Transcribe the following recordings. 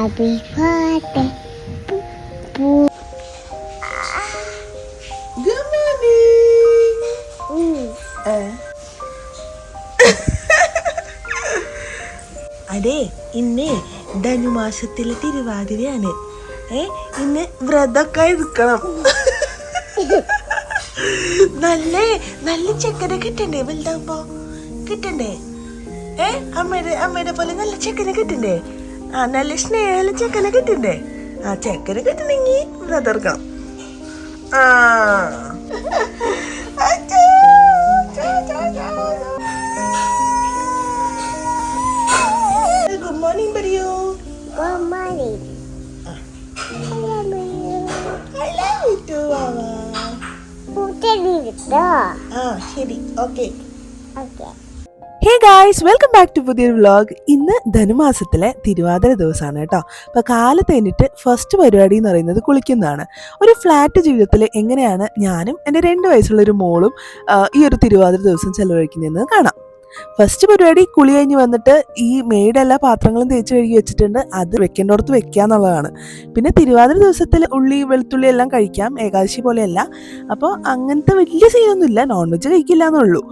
Happy birthday. Good morning. അതെ, ഇന്ന് ധനുമാസത്തിലെ തിരുവാതിരയാണ്. ഇന്ന് വ്രതൊക്കെ എടുക്കണം. നല്ല നല്ല ചെക്കനെ കിട്ടണ്ടേ? വലുതാകുമ്പോ കിട്ടണ്ടേ? അമ്മയുടെ പോലെ നല്ല ചെക്കനെ കിട്ടണ്ടേ? നല്ല സ്നേഹമുള്ള ചെക്കനെ കിട്ടണ്ടേ? ചെക്കനെ കിട്ടണമെങ്കിൽ വ്രതം എടുക്കണം. Good morning, പറയൂ. Good morning. I love you too, Mama. ശരി, okay. Hey guys, welcome back to പുതിയൊരു വ്ളോഗ്. ഇന്ന് ധനുമാസത്തിലെ തിരുവാതിര ദിവസമാണ് കേട്ടോ. അപ്പോൾ കാലത്ത് കഴിഞ്ഞിട്ട് ഫസ്റ്റ് പരിപാടി എന്ന് പറയുന്നത് കുളിക്കുന്നതാണ്. ഒരു ഫ്ലാറ്റ് ജീവിതത്തിൽ എങ്ങനെയാണ് ഞാനും എൻ്റെ 2 വയസ്സുള്ളൊരു മോളും ഈ ഒരു തിരുവാതിര ദിവസം ചെലവഴിക്കുന്നതെന്ന് കാണാം. ഫസ്റ്റ് പരിപാടി കുളി കഴിഞ്ഞ് വന്നിട്ട് ഈ മെയ്ഡ് എല്ലാ പാത്രങ്ങളും തേച്ച് കഴുകി വെച്ചിട്ടുണ്ട്. അത് വെക്കേണ്ടോടത്ത് വെക്കുക എന്നുള്ളതാണ്. പിന്നെ തിരുവാതിര ദിവസത്തിൽ ഉള്ളി വെളുത്തുള്ളി എല്ലാം കഴിക്കാം, ഏകാദശി പോലെയല്ല. അപ്പോൾ അങ്ങനത്തെ വലിയ സീനൊന്നുമില്ല, നോൺ വെജ് കഴിക്കില്ല എന്നുള്ളൂ.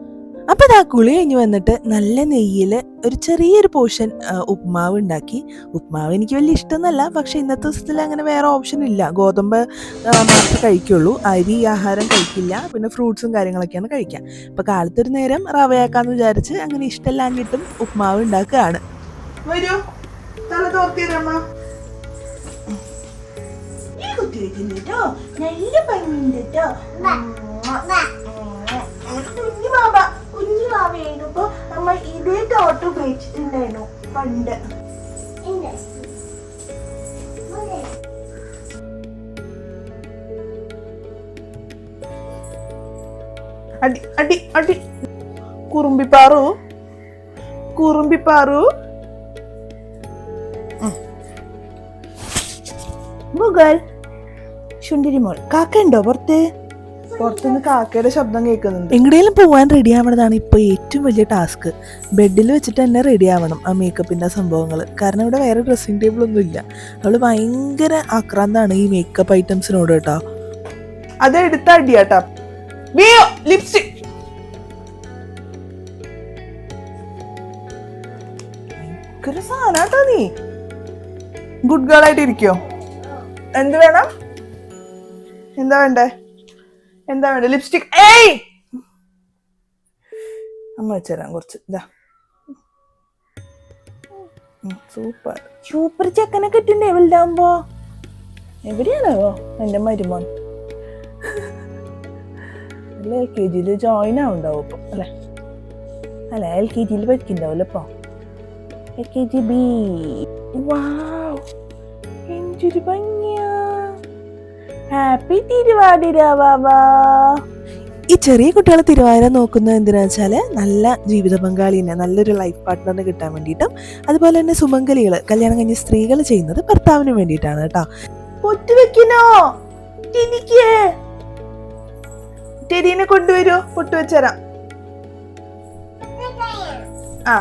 അപ്പോൾ ഇതാ കുളി കഴിഞ്ഞ് വന്നിട്ട് നല്ല നെയ്യിൽ ഒരു ചെറിയൊരു പോർഷൻ ഉപ്മാവ് ഉണ്ടാക്കി. ഉപ്മാവ് എനിക്ക് വലിയ ഇഷ്ടമൊന്നുമല്ല, പക്ഷേ ഇന്നത്തെ ദിവസത്തിൽ അങ്ങനെ വേറെ ഓപ്ഷൻ ഇല്ല. ഗോതമ്പ് മാത്രമേ കഴിക്കുള്ളൂ, അരി ആഹാരം കഴിക്കില്ല. പിന്നെ ഫ്രൂട്ട്സും കാര്യങ്ങളൊക്കെയാണ് കഴിക്കുക. അപ്പോൾ കാലത്തൊരു നേരം റവയാക്കാന്ന് വിചാരിച്ച് അങ്ങനെ ഇഷ്ടമെല്ലാഞ്ഞിട്ടും ഉപ്മാവ് ഉണ്ടാക്കുകയാണ്. വരൂ, തല തോർത്തിയമ്മ. കുഞ്ഞുമാവേനപ്പോ നമ്മൾ ഇതേ ടോട്ട് ഉപയോഗിച്ചിട്ടുണ്ടായിരുന്നു പണ്ട്. അടി അടി അടി. കുറുമ്പിപ്പാറു കുറുമ്പിപ്പാറു. മുഗൾ ശുണ്ടിരിമോൾ. കാക്ക ഉണ്ടോ പുറത്ത്? പുറത്തുനിന്ന് കാക്കയുടെ ശബ്ദം കേൾക്കുന്നുണ്ട്. എങ്ങടേലും പോകാൻ റെഡി ആവണതാണ് ഇപ്പോൾ ഏറ്റവും വലിയ ടാസ്ക്. ബെഡിൽ വെച്ചിട്ട് തന്നെ റെഡി ആവണം ആ മേക്കപ്പിൻ്റെ സംഭവങ്ങൾ. കാരണം ഇവിടെ വേറെ ഡ്രസ്സിങ് ടേബിൾ ഒന്നും ഇല്ല. അവൾ ഭയങ്കര ആക്രാന്താണ് ഈ മേക്കപ്പ് ഐറ്റംസിനോട് കേട്ടോ. അതെടുത്ത അടിയാട്ടാ. ലിപ്സ്റ്റിക് ഭയങ്കര സാധനാട്ടോ നീ. ഗുഡ് ഗേൾ ആയിട്ട് ഇരിക്കോ? എന്ത് വേണം? എന്താ വേണ്ടേ? എന്താ വേണ്ട? ലിപ്സ്റ്റിക്. ഏയ്, അമ്മ വെച്ചുതരാം കുറച്ച്. ഇതാ, സൂപ്പർ സൂപ്പർ ചെക്കനെ കിട്ടണ്ടേ വലുതാകുമ്പോ? എവിടെയാണോ എൻ്റെ മരുമോൻ? അല്ല, LKG ജോയിൻ ആവുണ്ടാവും ഇപ്പൊ അല്ലെ? അല്ല, LKG പഠിക്കണ്ടാവല്ലോ ഇപ്പൊ. LKG B. വാവ്, എന്തൊരു ഭംഗിയാ. ഹാപ്പി തിരുവാതിര ബാബാ. ഈ ചെറിയ കുട്ടികളെ തിരുവാതിര നോക്കുന്നത് എന്തിനാ വെച്ചാൽ നല്ല ജീവിത പങ്കാളിനെ, നല്ലൊരു ലൈഫ് പാർട്ട്ണറിനെ കിട്ടാൻ വേണ്ടിയിട്ടും അതുപോലെ തന്നെ സുമംഗലികൾ, കല്യാണം കഴിഞ്ഞ സ്ത്രീകൾ ചെയ്യുന്നത് ഭർത്താവിന് വേണ്ടിയിട്ടാണ് കേട്ടോ. പൊട്ട് വെക്കണോ? ടെരീനെ കൊണ്ടുവരൂ, പൊട്ട് വെച്ചരാം. ആ,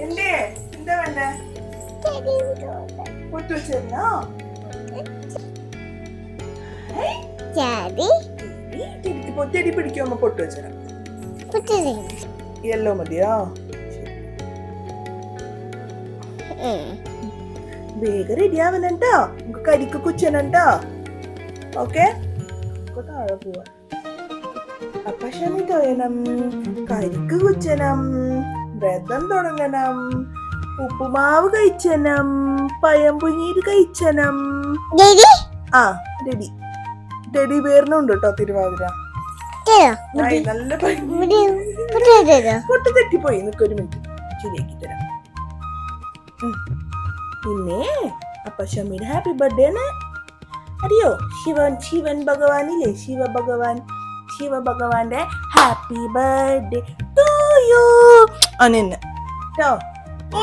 എന്തേ? എന്താ വേണ്ടേ? പൊട്ട് വെച്ചോ. പൊട്ടി പിടിക്കുമ്പോ പൊട്ട് വെച്ചരാം. യെല്ലോ മതിയോ? വേഗം റെഡി ആവണട്ടോ, നമുക്ക് കരിക്ക് കുച്ചണട്ടോ. ഓക്കെ, താഴെ പോവാ. അപ്പൊ ശനി തൊഴണം, കരിക്ക് കുച്ചണം, വ്രതം തുടങ്ങണം, ഉപ്പുമാവ് കഴിച്ചണം, പഴംപുനീര് കഴിച്ചണം. ആ, റെഡി. ടെഡി ബെയറിനുണ്ട് കേട്ടോ തിരുവാതിര. നല്ല പൊട്ട് തെറ്റിപ്പോയി, നിനക്കൊരു മിനിറ്റ് ശരിയാക്കി തരാം. പിന്നെ അപ്പശമ്മിയുടെ ഹാപ്പി ബർത്ത്ഡേ ആണ്. അറിയോ? ശിവൻ ഭഗവാനില്ലേ, ശിവഭഗവാന്റെ ഹാപ്പി ബർത്ത്ഡേ ടു യു അന്നെ കേട്ടോ.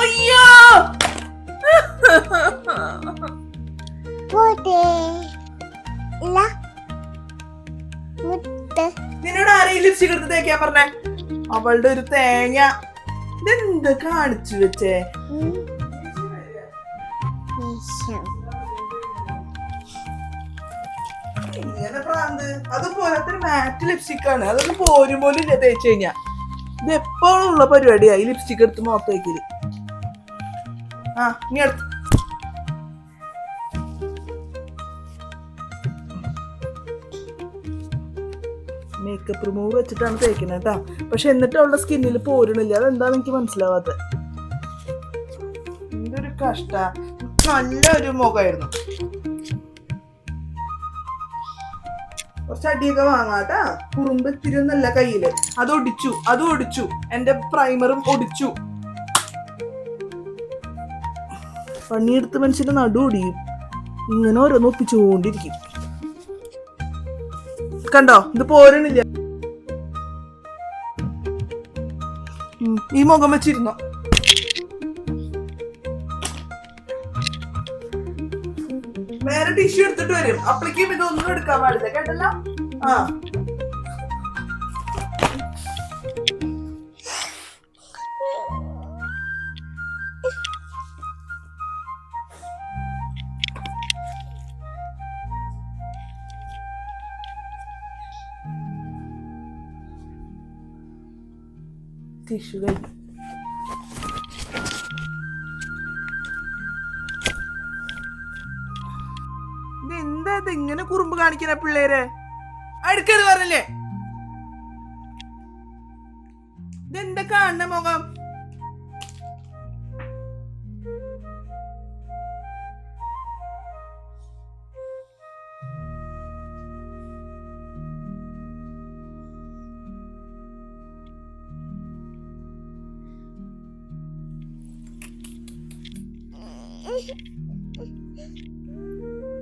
ഒയ്യോ, നിന്നോട് ആരെയും ലിപ്സ്റ്റിക് എടുത്ത് തേക്കാൻ പറഞ്ഞേ? അവളുടെ ഒരു തേങ്ങ. ഇതെന്ത് കാണിച്ചു വെച്ചേ? ഇങ്ങനെ പ്രാന്ത് അതുപോലത്തെ മാറ്റ് ലിപ്സ്റ്റിക് ആണ്. അതൊന്നും പോരും പോലും ഇല്ല തേച്ച് കഴിഞ്ഞാ. ഇത് എപ്പോഴും ഉള്ള പരിപാടിയായി ലിപ്സ്റ്റിക് എടുത്ത് മുഖത്ത് വയ്ക്കല്. ആ നീ എടുത്ത് മേക്കപ്പ് റിമൂവർ വെച്ചിട്ടാണ് തേക്കുന്നത് കേട്ടാ. പക്ഷെ എന്നിട്ട് അവളുടെ സ്കിന്നിൽ പോരണില്ല. അതെന്താന്ന് എനിക്ക് മനസ്സിലാവാത്ത. എന്തൊരു കഷ്ട. നല്ലൊരു മുഖമായിരുന്നു. കുറച്ച് അടിയൊക്കെ വാങ്ങാട്ടാ. കുറുമ്പ് ഇത്തിരി ഒന്നല്ല കയ്യില്. അത് ഒടിച്ചു. എന്റെ പ്രൈമറും ഒടിച്ചു. പണിയെടുത്ത് മനുഷ്യന്റെ നടു ഒടിയും. ഇങ്ങനെ ഓരോന്ന് ഒപ്പിച്ചുകൊണ്ടിരിക്കും. കണ്ടോ ഇത് പോരണില്ല. ഈ മുഖം വെച്ചിരുന്നോ. വേറെ ടിഷ്യൂ എടുത്തിട്ട് വരും. അപ്പളേക്കും ഇതൊന്നും എടുക്കാൻ പാടില്ല കേട്ടല്ലോ. ആ ടിഷ്യൂ കഴിഞ്ഞു. ഇതെന്താ ഇങ്ങനെ കുറുമ്പ് കാണിക്കുന്ന പിള്ളേര്? അടുക്കരുത് പറഞ്ഞില്ലേ? ഇതെന്താ കാണുന്ന മുഖം?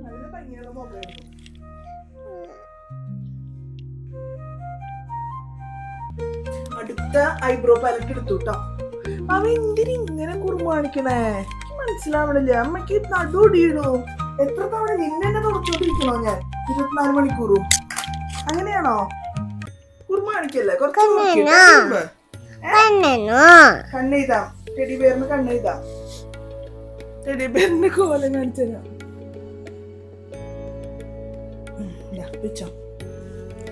നല്ല ഭംഗിയുള്ള മുഖമായിരുന്നു. അടുത്ത ഐബ്രോ പാലറ്റ് എടുത്തു കേട്ടോ. അവ എന്തിന് ഇങ്ങനെ കുറുമ്പ് കാണിക്കണേ? എനിക്ക് മനസ്സിലാവണില്ല. അമ്മക്ക് നടുവൊടിയണു. എത്ര തവണ നിന്നെ തുടച്ചോണ്ടിരിക്കണോ ഞാൻ 24 മണിക്കൂറും? അങ്ങനെയാണോ? കുറുമ്പ് കാണിക്കല്ലേ? കുറച്ച് കണ്ണെയ്താ. ടെഡി ബെയറിന് കണ്ണെയ്താ. ടെഡി ബെയറിന്റെ കോലം കാണിച്ചാ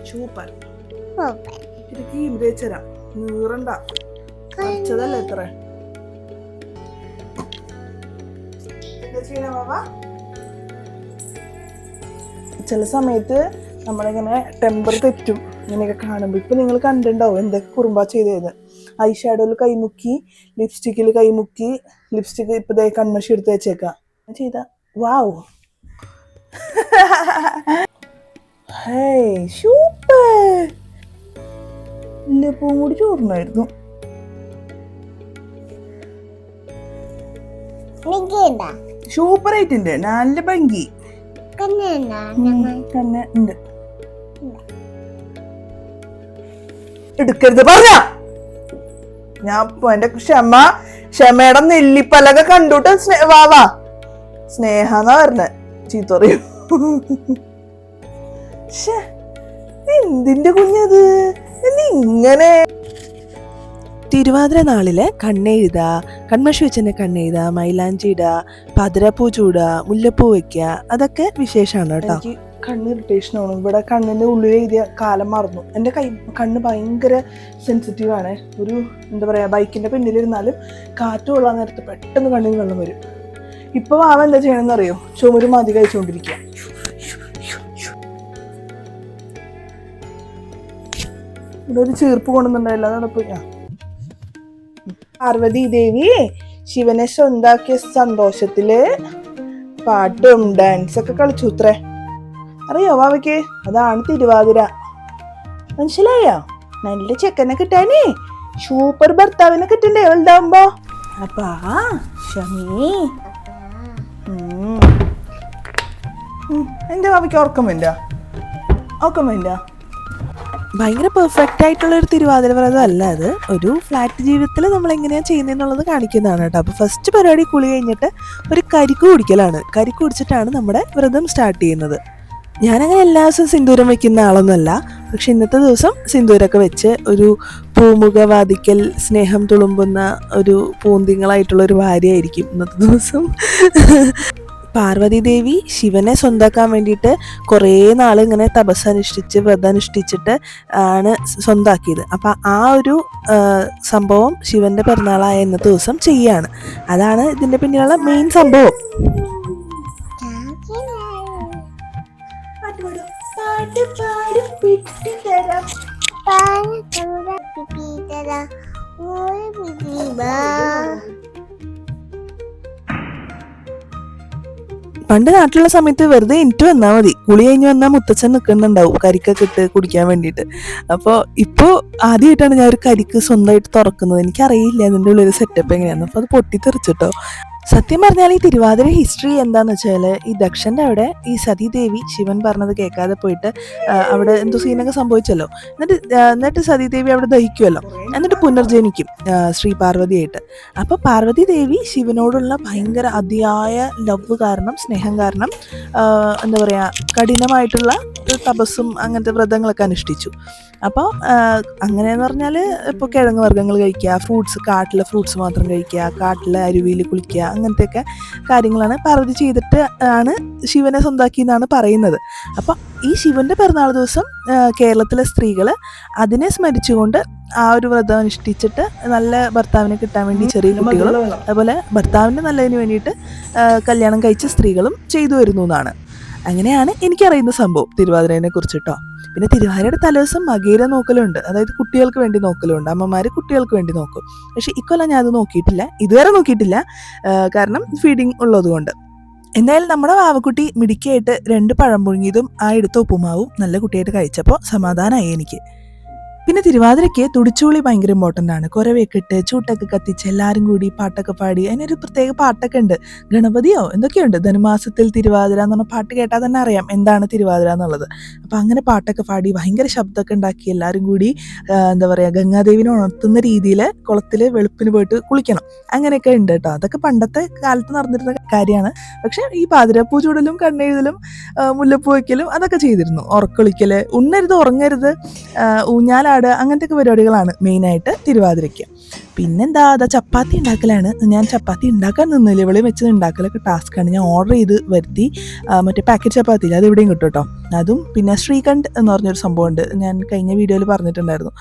സൂപ്പർ. ക്രീം തേച്ചരാ. നീറണ്ട. അരച്ചതല്ലേ എത്ര. ചില സമയത്ത് നമ്മളിങ്ങനെ ടെമ്പർ തെറ്റും ഇങ്ങനെയൊക്കെ കാണുമ്പോ. ഇപ്പൊ നിങ്ങൾ കണ്ടിട്ടുണ്ടാവും എന്തൊക്കെ കുറുമ്പാ ചെയ്തത്. ഐ ഷാഡോയിൽ കൈമുക്കി, ലിപ്സ്റ്റിക്കിൽ കൈമുക്കി, ലിപ്സ്റ്റിക് ഇപ്പൊ കൺമഷി എടുത്ത് വെച്ചേക്കാം ചെയ്ത. Wow super. പൂവും കൂടി ചോർന്നായിരുന്നു. സൂപ്പർ ആയിട്ടുണ്ട്. നല്ല ഭംഗി. കണ്ണ് ഉണ്ട്. എടുക്കരുത് പറഞ്ഞ ഞാൻ. എന്റെ ക്ഷമയുടെ നെല്ലിപ്പലക കണ്ടുട്ട് വാവാ സ്നേഹ എന്നാ പറഞ്ഞ ചീത്ത പറയൂ. എന്തിന്റെ കുഞ്ഞത് ഇങ്ങനെ. തിരുവാതിര നാളില് കണ്ണെഴുതാ, കൺമഷി വെച്ചെന്നെ കണ്ണെഴുതാ, മൈലാഞ്ചി ഇടാ, പതിരപ്പൂ ചൂടാ, മുല്ലപ്പൂ വെക്കുക, അതൊക്കെ വിശേഷമാണ് കേട്ടോ. എനിക്ക് കണ്ണ് ഇറിറ്റേഷൻ ആണ്. ഇവിടെ കണ്ണിന്റെ ഉള്ളിൽ എഴുതിയ കാലം മറന്നു. എൻ്റെ കണ്ണ് ഭയങ്കര സെൻസിറ്റീവാണ്. ഒരു എന്താ പറയാ, ബൈക്കിന്റെ പിന്നിലിരുന്നാലും കാറ്റ് കൊള്ളാൻ നേരത്ത് പെട്ടെന്ന് കണ്ണിന് വെള്ളം വരും. ഇപ്പൊ വാവ എന്താ ചെയ്യണമെന്ന് അറിയോ? ചുമര് മതി കഴിച്ചുകൊണ്ടിരിക്കുക. ഇവിടെ ഒരു ചീർപ്പ് കൊണ്ടുവന്നിട്ടുണ്ടായില്ല. അതാണ് പോയി. പാർവതി ദേവി ശിവനെ സ്വന്താക്കിയ സന്തോഷത്തില് പാട്ടും ഡാൻസൊക്കെ കളിച്ചു ഇത്രേ. അറിയോ വാവയ്ക്ക്? അതാണ് തിരുവാതിര. മനസ്സിലായോ? നല്ല ചെക്കനെ കിട്ടാനേ സൂപ്പർ ഭർത്താവിനെ കിട്ടണ്ടേ വലുതാവുമ്പോ. അപ്പാ ഷമി എന്റെ വാവയ്ക്ക് ഓർക്കമില്ല. ഭയങ്കര പെർഫെക്റ്റ് ആയിട്ടുള്ള ഒരു തിരുവാതിര വ്രതം അല്ല അത്. ഒരു ഫ്ലാറ്റ് ജീവിതത്തിൽ നമ്മൾ എങ്ങനെയാണ് ചെയ്യുന്നതെന്നുള്ളത് കാണിക്കുന്നതാണ് കേട്ടോ. അപ്പോൾ ഫസ്റ്റ് പരിപാടി കുളി കഴിഞ്ഞിട്ട് ഒരു കരിക്ക് കുടിക്കലാണ്. കരിക്ക് കുടിച്ചിട്ടാണ് നമ്മുടെ വ്രതം സ്റ്റാർട്ട് ചെയ്യുന്നത്. ഞാനങ്ങനെ എല്ലാ ദിവസവും സിന്ദൂരം വെക്കുന്ന ആളൊന്നുമല്ല. പക്ഷെ ഇന്നത്തെ ദിവസം സിന്ദൂരമൊക്കെ വെച്ച് ഒരു പൂ പൂമുഖവാദിക്കൽ സ്നേഹം തുളുമ്പുന്ന ഒരു പൂന്തിങ്ങളായിട്ടുള്ള ഒരു ഭാര്യയായിരിക്കും ഇന്നത്തെ ദിവസം. പാർവതി ദേവി ശിവനെ സ്വന്തമാക്കാൻ വേണ്ടിയിട്ട് കുറേ നാൾ ഇങ്ങനെ തപസ്സനുഷ്ഠിച്ച് വ്രതനുഷ്ഠിച്ചിട്ട് ആണ് സ്വന്തമാക്കിയത്. അപ്പം ആ ഒരു സംഭവം ശിവന്റെ പിറന്നാളായ ഇന്നത്തെ ദിവസം ചെയ്യാണ്. അതാണ് ഇതിന്റെ പിന്നിലുള്ള മെയിൻ സംഭവം. പണ്ട് നാട്ടിലുള്ള സമയത്ത് വെറുതെ എനിക്ക് വന്നാൽ മതി, കുളി കഴിഞ്ഞ് വന്നാൽ മുത്തച്ഛൻ നിൽക്കുന്നുണ്ടാവും കരിക്കൊക്കെ ഇട്ട് കുടിക്കാൻ വേണ്ടിയിട്ട്. അപ്പോൾ ഇപ്പോൾ ആദ്യമായിട്ടാണ് ഞാൻ ഒരു കരിക്ക് സ്വന്തമായിട്ട് തുറക്കുന്നത്. എനിക്കറിയില്ല അതിൻ്റെ ഉള്ളൊരു സെറ്റപ്പ് എങ്ങനെയാണെന്ന്. അപ്പോൾ അത് പൊട്ടിത്തെറിച്ചിട്ടോ. സത്യം പറഞ്ഞാൽ ഈ തിരുവാതിര ഹിസ്റ്ററി എന്താണെന്ന് വെച്ചാൽ, ഈ ദക്ഷൻ്റെ അവിടെ ഈ സതീദേവി ശിവൻ പറഞ്ഞത് കേൾക്കാതെ പോയിട്ട് അവിടെ എന്തോ സീനൊക്കെ സംഭവിച്ചല്ലോ. എന്നിട്ട് സതീദേവി അവിടെ ദഹിക്കുമല്ലോ, എന്നിട്ട് പുനർജനിക്കും ശ്രീ പാർവതിയായിട്ട്. അപ്പോൾ പാർവതി ദേവി ശിവനോടുള്ള ഭയങ്കര അതിയായ ലവ് കാരണം, സ്നേഹം കാരണം എന്താ പറയുക, കഠിനമായിട്ടുള്ള തപസ്സും അങ്ങനത്തെ വ്രതങ്ങളൊക്കെ അനുഷ്ഠിച്ചു. അപ്പോൾ അങ്ങനെയെന്ന് പറഞ്ഞാൽ ഇപ്പോൾ കിഴങ്ങ് വർഗ്ഗങ്ങൾ കഴിക്കുക, ഫ്രൂട്ട്സ്, കാട്ടിലെ ഫ്രൂട്ട്സ് മാത്രം കഴിക്കുക, കാട്ടിലെ അരുവിയിൽ കുളിക്കുക, അങ്ങനത്തെയൊക്കെ കാര്യങ്ങളാണ് പാർവതി ചെയ്തിട്ട് ആണ് ശിവനെ സ്വന്തമാക്കി എന്നാണ് പറയുന്നത്. അപ്പോൾ ഈ ശിവൻ്റെ പിറന്നാൾ ദിവസം കേരളത്തിലെ സ്ത്രീകൾ അതിനെ സ്മരിച്ചുകൊണ്ട് ആ ഒരു വ്രതം അനുഷ്ഠിച്ചിട്ട് നല്ല ഭർത്താവിനെ കിട്ടാൻ വേണ്ടി ചെറിയ കുട്ടികളും അതുപോലെ ഭർത്താവിൻ്റെ നല്ലതിന് വേണ്ടിയിട്ട് കല്യാണം കഴിച്ച സ്ത്രീകളും ചെയ്തു വരുന്നു എന്നാണ്. അങ്ങനെയാണ് എനിക്കറിയുന്ന സംഭവം തിരുവാതിരനെ കുറിച്ചിട്ടോ. പിന്നെ തിരുവാതിരയുടെ തലേദിവസം മകയിര നോക്കലുണ്ട്, അതായത് കുട്ടികൾക്ക് വേണ്ടി നോക്കലുണ്ട്. അമ്മമാർ കുട്ടികൾക്ക് വേണ്ടി നോക്കും. പക്ഷെ ഇക്കൊല്ലം ഞാൻ അത് നോക്കിയിട്ടില്ല, ഇതുവരെ നോക്കിയിട്ടില്ല, കാരണം ഫീഡിങ് ഉള്ളത് കൊണ്ട്. എന്തായാലും നമ്മുടെ വാവക്കുട്ടി മിടുക്കിയായിട്ട് 2 പഴം പുഴുങ്ങിയതും ആ എടുത്ത ഉപ്പുമാവും നല്ല കുട്ടിയായിട്ട് കഴിച്ചപ്പോൾ സമാധാനമായി എനിക്ക്. പിന്നെ തിരുവാതിരയ്ക്ക് തുടിച്ചുളി ഭയങ്കര ഇമ്പോർട്ടൻ്റ് ആണ്. കുരവയൊക്കെ ഇട്ട് ചൂട്ടൊക്കെ കത്തിച്ച് എല്ലാവരും കൂടി പാട്ടൊക്കെ പാടി, അതിനൊരു പ്രത്യേക പാട്ടൊക്കെ ഉണ്ട്, ഗണപതിയോ എന്തൊക്കെയുണ്ട്. ധനുമാസത്തിൽ തിരുവാതിര എന്ന് പറഞ്ഞ പാട്ട് കേട്ടാൽ തന്നെ അറിയാം എന്താണ് തിരുവാതിര എന്നുള്ളത്. അപ്പം അങ്ങനെ പാട്ടൊക്കെ പാടി ഭയങ്കര ശബ്ദമൊക്കെ ഉണ്ടാക്കി എല്ലാവരും കൂടി എന്താ പറയുക, ഗംഗാദേവിനെ ഉണർത്തുന്ന രീതിയിൽ കുളത്തിൽ വെളുപ്പിന് പോയിട്ട് കുളിക്കണം, അങ്ങനെയൊക്കെ ഉണ്ട് കേട്ടോ. അതൊക്കെ പണ്ടത്തെ കാലത്ത് നടന്നിരുന്ന കാര്യമാണ്. പക്ഷെ ഈ പാതിരപ്പൂ ചൂടലും കണ്ണെഴുതലും മുല്ലപ്പൂ വയ്ക്കലും അതൊക്കെ ചെയ്തിരുന്നു. ഉറക്കൊളിക്കൽ, ഉണ്ണരുത് ഉറങ്ങരുത്, ഊഞ്ഞാലാടുക, അങ്ങനത്തെ പരിപാടികളാണ് മെയിനായിട്ട് തിരുവാതിരയ്ക്ക്. പിന്നെന്താ, അതാ ചപ്പാത്തി ഉണ്ടാക്കലാണ്. ഞാൻ ചപ്പാത്തി ഉണ്ടാക്കാൻ നിന്നില്ല, ഇവിടെ വെച്ച് ഉണ്ടാക്കലൊക്കെ ടാസ്ക്കാണ്. ഞാൻ ഓർഡർ ചെയ്ത് വരുത്തി മറ്റേ പാക്കറ്റ് ചപ്പാത്തി ഇല്ല, അത് ഇവിടെയും കിട്ടും കേട്ടോ. അതും പിന്നെ ശ്രീകണ്ഠ് എന്ന് പറഞ്ഞൊരു സംഭവമുണ്ട്, ഞാൻ കഴിഞ്ഞ വീഡിയോയിൽ പറഞ്ഞിട്ടുണ്ടായിരുന്നു.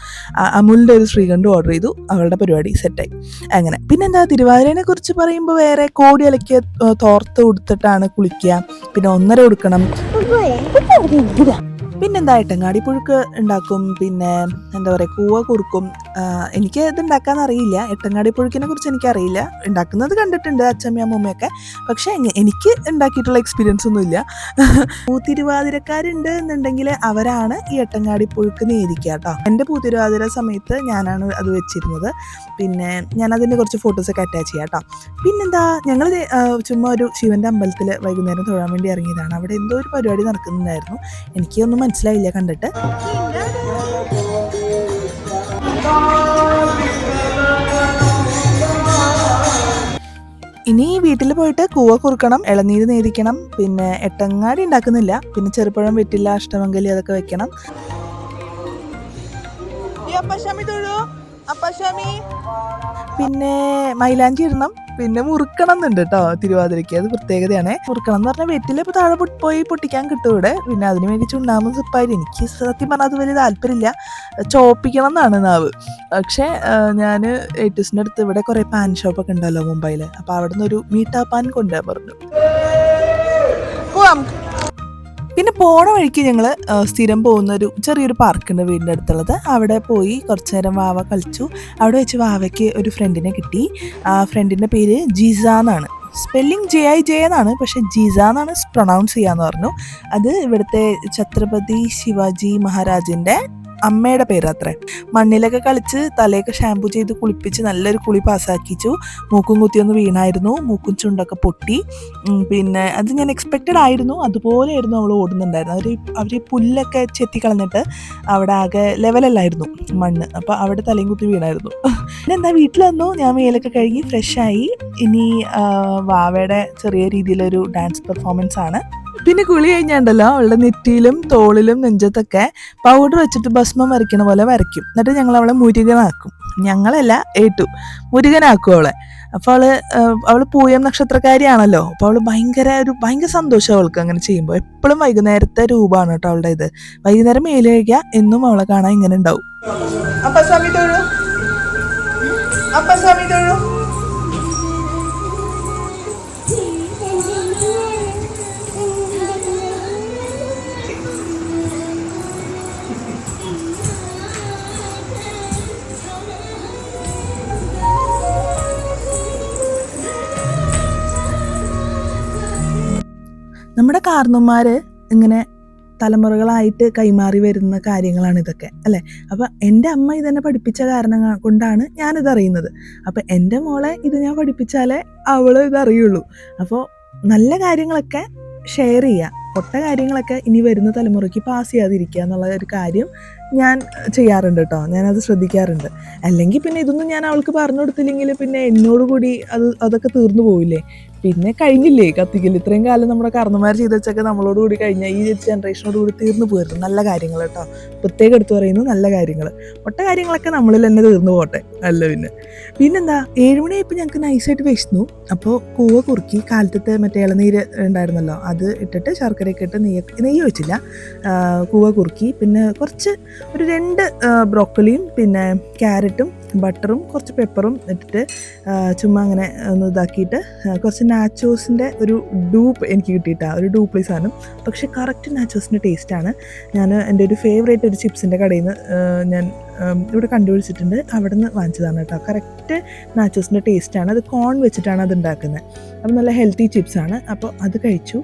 അമുലിൻ്റെ ഒരു ശ്രീകണ്ഠ് ഓർഡർ ചെയ്തു, അവളുടെ പരിപാടി സെറ്റായി. അങ്ങനെ പിന്നെന്താ, തിരുവാതിരനെ കുറിച്ച് പറയുമ്പോൾ വേറെ കോടി ഇലക്കിയ തോർത്ത് ഉടുത്തിട്ടാണ് കുളിക്കുക, പിന്നെ 1.5 കൊടുക്കണം. പിന്നെന്താ, എട്ടങ്ങാടി പുഴുക്ക് ഉണ്ടാക്കും, പിന്നെ എന്താ പറയുക, കൂവ കുറുക്കും. എനിക്ക് ഇത് ഉണ്ടാക്കാൻ അറിയില്ല, എട്ടങ്ങാടി പുഴുക്കിനെ കുറിച്ച് എനിക്കറിയില്ല. ഉണ്ടാക്കുന്നത് കണ്ടിട്ടുണ്ട് അച്ഛമ്മയും അമ്മൂമ്മയൊക്കെ, പക്ഷേ എനിക്ക് ഉണ്ടാക്കിയിട്ടുള്ള എക്സ്പീരിയൻസ് ഒന്നുമില്ല. പൂത്തിരുവാതിരക്കാരുണ്ട് എന്നുണ്ടെങ്കിൽ അവരാണ് ഈ എട്ടങ്ങാടി പുഴുക്ക് നേദിക്കുക കേട്ടോ. എൻ്റെ പൂത്തിരുവാതിര സമയത്ത് ഞാനാണ് അത് വെച്ചിരുന്നത്. പിന്നെ ഞാനതിൻ്റെ കുറച്ച് ഫോട്ടോസൊക്കെ അറ്റാച്ച് ചെയ്യാം കേട്ടോ. പിന്നെന്താ, ഞങ്ങൾ ചുമ്മാ ഒരു ശിവൻ്റെ അമ്പലത്തിൽ വൈകുന്നേരം തൊഴാൻ വേണ്ടി ഇറങ്ങിയതാണ്. അവിടെ എന്തോ ഒരു പരിപാടി നടക്കുന്നുണ്ടായിരുന്നു, എനിക്കൊന്നും മനസ്സിലായില്ല കണ്ടിട്ട്. ഇനി വീട്ടിൽ പോയിട്ട് കൂവ കുറുക്കണം, ഇളനീര് നേദിക്കണം, പിന്നെ എട്ടങ്ങാടി ഉണ്ടാക്കുന്നില്ല, പിന്നെ ചെറുപ്പഴം വെറ്റില്ല, അഷ്ടമംഗലി അതൊക്കെ വെക്കണം. പിന്നെ മൈലാഞ്ചി ഇടണം, പിന്നെ മുറുക്കണം എന്നുണ്ട് കേട്ടോ തിരുവാതിരയ്ക്ക്. അത് പ്രത്യേകതയാണ്. മുറുക്കണം എന്ന് പറഞ്ഞാൽ വെറ്റില ഇപ്പോൾ താഴെ പോയി പൊട്ടിക്കാൻ കിട്ടും ഇവിടെ. പിന്നെ അതിന് വേണ്ടി ചുണ്ണാമ്പും സിപ്പായി. എനിക്ക് സത്യം പറഞ്ഞാൽ അത് വലിയ താല്പര്യമില്ല, ചോപ്പിക്കണം എന്നാണ് നാവ്. പക്ഷേ ഞാൻ ഏറ്റൂസിൻ്റെ അടുത്ത് ഇവിടെ കുറേ പാൻ ഷോപ്പൊക്കെ ഉണ്ടല്ലോ മുംബൈയിൽ, അപ്പോൾ അവിടെ നിന്ന് ഒരു മീട്ടാ പാൻ കൊണ്ടുവരാൻ പറഞ്ഞു. പിന്നെ പോണ വഴിക്ക് ഞങ്ങൾ സ്ഥിരം പോകുന്നൊരു ചെറിയൊരു പാർക്കുണ്ട് വീടിൻ്റെ അടുത്തുള്ളത്. അവിടെ പോയി കുറച്ച് നേരം വാവ കളിച്ചു. അവിടെ വെച്ച് വാവയ്ക്ക് ഒരു ഫ്രണ്ടിനെ കിട്ടി. ആ ഫ്രണ്ടിൻ്റെ പേര് ജിസ എന്നാണ്. സ്പെല്ലിംഗ് JIJ എന്നാണ്, പക്ഷെ ജിസ എന്നാണ് പ്രൊണൗൺസ് ചെയ്യാന്ന് പറഞ്ഞു. അത് ഇവിടുത്തെ ഛത്രപതി ശിവാജി മഹാരാജിൻ്റെ അമ്മയുടെ പേരത്രേ. മണ്ണിലൊക്കെ കളിച്ച് തലയൊക്കെ ഷാമ്പു ചെയ്ത് കുളിപ്പിച്ച് നല്ലൊരു കുളി പാസ്സാക്കിച്ചു. മൂക്കും കുത്തിയൊന്ന് വീണായിരുന്നു, മൂക്കും ചുണ്ടൊക്കെ പൊട്ടി. പിന്നെ അത് ഞാൻ എക്സ്പെക്റ്റഡ് ആയിരുന്നു, അതുപോലെയായിരുന്നു അവൾ ഓടുന്നുണ്ടായിരുന്നു. അവർ പുല്ലൊക്കെ ചെത്തിക്കളഞ്ഞിട്ട് അവിടെ ആകെ ലെവലല്ലായിരുന്നു മണ്ണ്, അപ്പോൾ അവിടെ തലയും കുത്തി വീണായിരുന്നു. പിന്നെ എന്താ, വീട്ടിൽ വന്നു, ഞാൻ മേലൊക്കെ കഴുകി ഫ്രഷായി. ഇനി വാവയുടെ ചെറിയ രീതിയിലൊരു ഡാൻസ് പെർഫോമൻസ് ആണ്. പിന്നെ കുളി കഴിഞ്ഞാണ്ടല്ലോ അവളുടെ നെറ്റിയിലും തോളിലും നെഞ്ചത്തൊക്കെ പൗഡർ വെച്ചിട്ട് ഭസ്മം വരയ്ക്കണ പോലെ വരയ്ക്കും. എന്നിട്ട് ഞങ്ങൾ അവളെ മുരുകനാക്കും. ഞങ്ങളല്ല ഏറ്റു മുരുകനാക്കും അവളെ. അപ്പോൾ അവള് പൂയം നക്ഷത്രക്കാരിയാണല്ലോ. അപ്പോൾ അവള് ഭയങ്കര സന്തോഷം അവൾക്ക് അങ്ങനെ ചെയ്യുമ്പോൾ. എപ്പോഴും വൈകുന്നേരത്തെ രൂപമാണ് കേട്ടോ അവളുടെ ഇത്. വൈകുന്നേരം മേല് കഴിക്കുക എന്നും അവളെ കാണാൻ ഇങ്ങനെ ഉണ്ടാവും. നമ്മുടെ കാർന്നോന്മാര് ഇങ്ങനെ തലമുറകളായിട്ട് കൈമാറി വരുന്ന കാര്യങ്ങളാണ് ഇതൊക്കെ അല്ലേ. അപ്പം എൻ്റെ അമ്മ ഇതെന്നെ പഠിപ്പിച്ച കാരണം കൊണ്ടാണ് ഞാനിത് അറിയുന്നത്. അപ്പം എൻ്റെ മോളെ ഇത് ഞാൻ പഠിപ്പിച്ചാലേ അവള് ഇതറിയുള്ളൂ. അപ്പോൾ നല്ല കാര്യങ്ങളൊക്കെ ഷെയർ ചെയ്യുക, പൊട്ട കാര്യങ്ങളൊക്കെ ഇനി വരുന്ന തലമുറയ്ക്ക് പാസ് ചെയ്യാതിരിക്കുക എന്നുള്ള ഒരു കാര്യം ഞാൻ ചെയ്യാറുണ്ട് കേട്ടോ. ഞാനത് ശ്രദ്ധിക്കാറുണ്ട്. അല്ലെങ്കിൽ പിന്നെ ഇതൊന്നും ഞാൻ അവൾക്ക് പറഞ്ഞു കൊടുത്തില്ലെങ്കിൽ പിന്നെ എന്നോടുകൂടി അതൊക്കെ തീർന്നു പോവില്ലേ. പിന്നെ കഴിഞ്ഞില്ലേ കത്തിക്കൽ. ഇത്രയും കാലം നമ്മുടെ കാരണന്മാർ ചെയ്ത് വെച്ചൊക്കെ നമ്മളോട് കൂടി കഴിഞ്ഞാൽ ഈ ജനറേഷനോട് കൂടി തീർന്നു പോയിരുന്നു. നല്ല കാര്യങ്ങൾ കേട്ടോ, പ്രത്യേകം എടുത്തു പറയുന്നു നല്ല കാര്യങ്ങൾ. ഒട്ട കാര്യങ്ങളൊക്കെ നമ്മളിൽ തന്നെ തീർന്നു പോട്ടെ. അല്ല പിന്നെന്താ 7 മണിയായപ്പോൾ ഞങ്ങൾക്ക് നൈസായിട്ട് വിശന്നു. അപ്പോൾ കൂവ കുറുക്കി കാലത്തത്തെ മറ്റേ ഇളനീര് ഉണ്ടായിരുന്നല്ലോ അത് ഇട്ടിട്ട് ശർക്കരയൊക്കെ ഇട്ട് നെയ്യ് വെച്ചില്ല, കൂവ കുറുക്കി. പിന്നെ ഒരു 2 ബ്രോക്കലിയും പിന്നെ ക്യാരറ്റും ബട്ടറും കുറച്ച് പെപ്പറും ഇട്ടിട്ട് ചുമ്മാ അങ്ങനെ ഒന്ന് ഇതാക്കിയിട്ട് കുറച്ച് നാച്ചോസിൻ്റെ ഒരു ഡൂപ്പ് എനിക്ക് കിട്ടിയിട്ടാണ്, ഒരു ഡൂപ്ലി സാധനം. പക്ഷേ കറക്റ്റ് നാച്ചോസിൻ്റെ ടേസ്റ്റാണ്. ഞാൻ എൻ്റെ ഒരു ഫേവറേറ്റ് ഒരു ചിപ്സിൻ്റെ കടയിൽ നിന്ന് ഞാൻ ഇവിടെ കണ്ടുപിടിച്ചിട്ടുണ്ട്, അവിടെ നിന്ന് വാങ്ങിച്ചതാണ് കേട്ടോ. കറക്റ്റ് നാച്ചോസിൻ്റെ ടേസ്റ്റാണ്. അത് കോൺ വെച്ചിട്ടാണ് അത് ഉണ്ടാക്കുന്നത്. അപ്പം നല്ല ഹെൽത്തി ചിപ്സാണ്. അപ്പോൾ അത് കഴിച്ചു.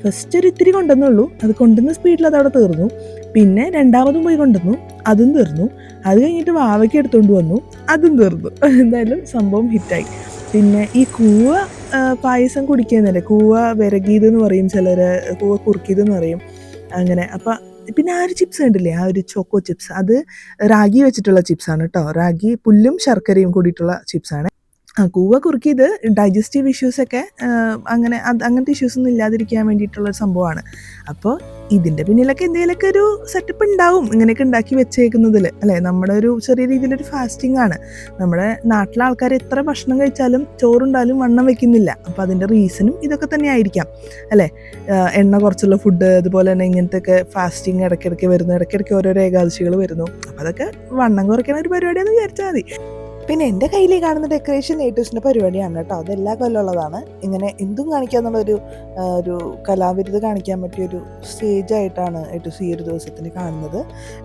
ഫസ്റ്റ് ഒരു ഇത്തിരി കൊണ്ടുവന്നുള്ളൂ, അത് കൊണ്ടുവന്ന സ്പീഡിൽ അതവിടെ തീർന്നു. പിന്നെ രണ്ടാമതും പോയി കൊണ്ടുവന്നു, അതും തീർന്നു. അത് കഴിഞ്ഞിട്ട് വാവയ്ക്ക് എടുത്തുകൊണ്ട് വന്നു, അതും തീർന്നു. എന്തായാലും സംഭവം ഹിറ്റായി. പിന്നെ ഈ കൂവ പായസം കുടിക്കുന്നതല്ലേ, കൂവ വിരകിയതെന്ന് പറയും ചിലർ, കൂവ കുറുക്കിയതെന്ന് പറയും അങ്ങനെ. അപ്പം പിന്നെ ആ ഒരു ചിപ്സ് കണ്ടില്ലേ, ആ ഒരു ചോക്കോ ചിപ്സ്, അത് റാഗി വെച്ചിട്ടുള്ള ചിപ്സാണ് കേട്ടോ. റാഗി പുല്ലും ശർക്കരയും കൂടിയിട്ടുള്ള ചിപ്സാണ്. കൂവ കുറുക്കിയത് ഡൈജസ്റ്റീവ് ഇഷ്യൂസൊക്കെ അങ്ങനത്തെ ഇഷ്യൂസൊന്നും ഇല്ലാതിരിക്കാൻ വേണ്ടിയിട്ടുള്ളൊരു സംഭവമാണ്. അപ്പോൾ ഇതിൻ്റെ പിന്നിലൊക്കെ എന്തെങ്കിലുമൊക്കെ ഒരു സെറ്റപ്പ് ഉണ്ടാവും ഇങ്ങനെയൊക്കെ ഉണ്ടാക്കി വെച്ചേക്കുന്നതിൽ അല്ലേ. നമ്മുടെ ഒരു ചെറിയ രീതിയിലൊരു ഫാസ്റ്റിംഗ് ആണ്. നമ്മുടെ നാട്ടിലെ ആൾക്കാർ എത്ര ഭക്ഷണം കഴിച്ചാലും ചോറുണ്ടാലും വണ്ണം വെക്കുന്നില്ല. അപ്പോൾ അതിൻ്റെ റീസണും ഇതൊക്കെ തന്നെ ആയിരിക്കാം അല്ലേ. എണ്ണ കുറച്ചുള്ള ഫുഡ്, അതുപോലെ തന്നെ ഇങ്ങനത്തെയൊക്കെ ഫാസ്റ്റിംഗ് ഇടയ്ക്കിടയ്ക്ക് വരുന്നു, ഇടയ്ക്കിടയ്ക്ക് ഓരോരോ ഏകാദശികൾ വരുന്നു. അപ്പോൾ അതൊക്കെ വണ്ണം കുറയ്ക്കണ ഒരു പരിപാടിയാണെന്ന് വിചാരിച്ചാൽ മതി. പിന്നെ എൻ്റെ കയ്യിൽ കാണുന്ന ഡെക്കറേഷൻ ഏറ്റൂസിൻ്റെ പരിപാടിയാണ് കേട്ടോ. അതെല്ലാ കൊല്ലമുള്ളതാണ്. ഇങ്ങനെ എന്തും കാണിക്കാന്നുള്ളൊരു കലാവിരുത് കാണിക്കാൻ പറ്റിയൊരു സ്റ്റേജായിട്ടാണ് ഏറ്റൂസ് ഈ ഒരു ദിവസത്തിന് കാണുന്നത്.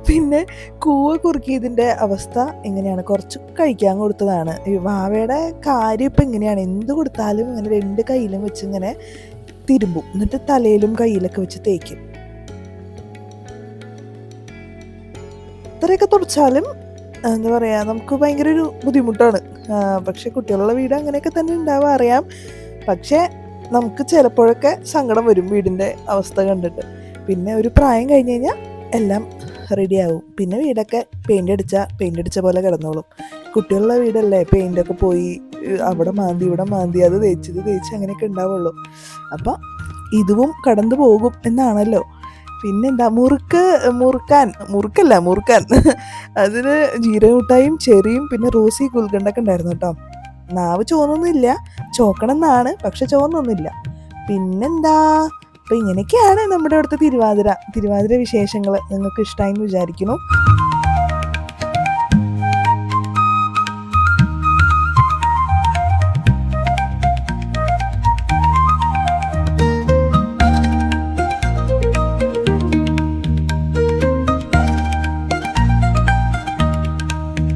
പിന്നെ കൂവ കുറുക്കിയതിൻ്റെ അവസ്ഥ എങ്ങനെയാണ്, കുറച്ച് കഴിക്കാൻ കൊടുത്തതാണ്. ഈ വാവയുടെ കാര്യം ഇപ്പം ഇങ്ങനെയാണ്, എന്ത് കൊടുത്താലും ഇങ്ങനെ 2 കയ്യിലും വെച്ച് ഇങ്ങനെ തിരുമ്പും, എന്നിട്ട് തലയിലും കയ്യിലൊക്കെ വെച്ച് തേക്കും. ഇത്രയൊക്കെ തുടച്ചാലും എന്താ പറയുക, നമുക്ക് ഭയങ്കര ഒരു ബുദ്ധിമുട്ടാണ്. പക്ഷെ കുട്ടികളുള്ള വീട് അങ്ങനെയൊക്കെ തന്നെ ഉണ്ടാവാൻ അറിയാം. പക്ഷേ നമുക്ക് ചിലപ്പോഴൊക്കെ സങ്കടം വരും വീടിൻ്റെ അവസ്ഥ കണ്ടിട്ട്. പിന്നെ ഒരു പ്രായം കഴിഞ്ഞ് കഴിഞ്ഞാൽ എല്ലാം റെഡിയാവും. പിന്നെ വീടൊക്കെ പെയിൻ്റ് അടിച്ച പോലെ കിടന്നോളും. കുട്ടികളുള്ള വീടല്ലേ, പെയിൻ്റൊക്കെ പോയി അവിടെ മാന്തി ഇവിടെ മാന്തി അത് തേച്ച് അങ്ങനെയൊക്കെ ഉണ്ടാവുള്ളൂ. അപ്പം ഇതും കടന്നു പോകും എന്നാണല്ലോ. പിന്നെന്താ മുറുക്കാൻ അതിന് ജീരകമുട്ടായും ചെറിയും പിന്നെ റോസി ഗുൽഗണ്ടൊക്കെ ഉണ്ടായിരുന്നു കേട്ടോ. നാവ് ചോന്നൊന്നുമില്ല, ചോക്കണം എന്നാണ്, പക്ഷെ ചോന്നൊന്നുമില്ല. പിന്നെന്താ, അപ്പം ഇങ്ങനെയൊക്കെയാണ് നമ്മുടെ അവിടുത്തെ തിരുവാതിര വിശേഷങ്ങൾ. നിങ്ങൾക്ക് ഇഷ്ടമായെന്ന് വിചാരിക്കുന്നു.